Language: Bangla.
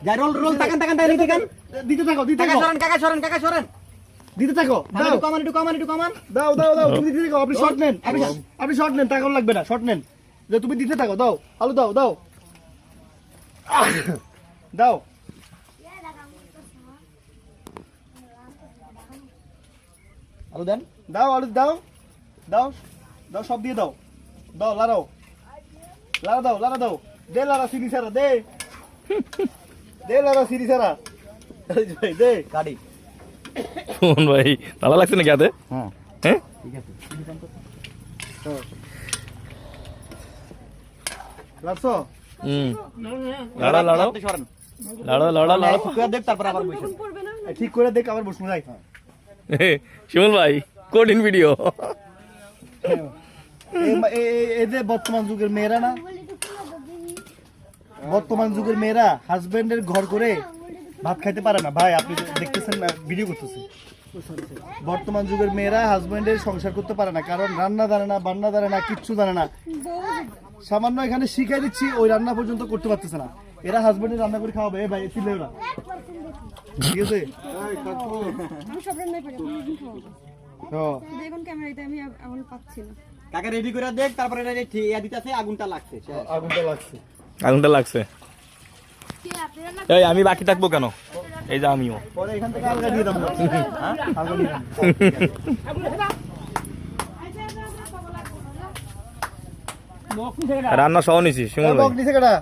যা রোল রোল তাকান তাকান তাকান দিতে থাকো কাকা সরেন দিতে থাকো দাও একটু কমান দাও তুমি দিতে থাকো আপনি শর্ট নেন আপনি শর্ট নেন টাকা লাগবে না শর্ট নেন যে তুমি দিতে থাকো দাও আলু দাও দাও আলু দেন দাও আলু দাও সব দিয়ে দাও লাড়াও দে লাড়া সিরি সারা দে লাড়া সিরি সারা দে গাড়ি সুমন ভাই ভালো লাগছে নাকি হাতে? হ্যাঁ হ্যাঁ ঠিক আছে লাড়ছো লাড়াও দেখ তারপর আবার বসে ঠিক করে দেখ আবার বসবো যাই সুমন ভাই কঠিন ভিডিও। এদের বর্তমান যুগের মেয়েরা না হাজবেন্ডের ঘর করে ভাত খাইতে পারে না ভাই আপনি দেখতেছেন না ভিডিও করতেছে বর্তমান যুগের মেয়েরা হাজবেন্ডের সংসার করতে পারে না কারণ রান্না জানে না বান্না জানে না কিচ্ছু জানে না সামান্য এখানে শিখাই দিচ্ছি ওই রান্না পর্যন্ত করতে পারতেছে না এরা হাজবেন্ডের রান্না করে খাওয়াবে ভাই এসিলে ওরা ঠিক আছে কাকা রেডি করে দেখ তারপরে দিতেছে আগুনটা লাগছে এই আমি বাকি থাকবো কেন এই যে আমিও পরে এখান থেকে আলগা দিয়ে দাম আলগা দিয়ে দাম রান্না সহ নিছি সুমন ভাই বক নিছে কেডা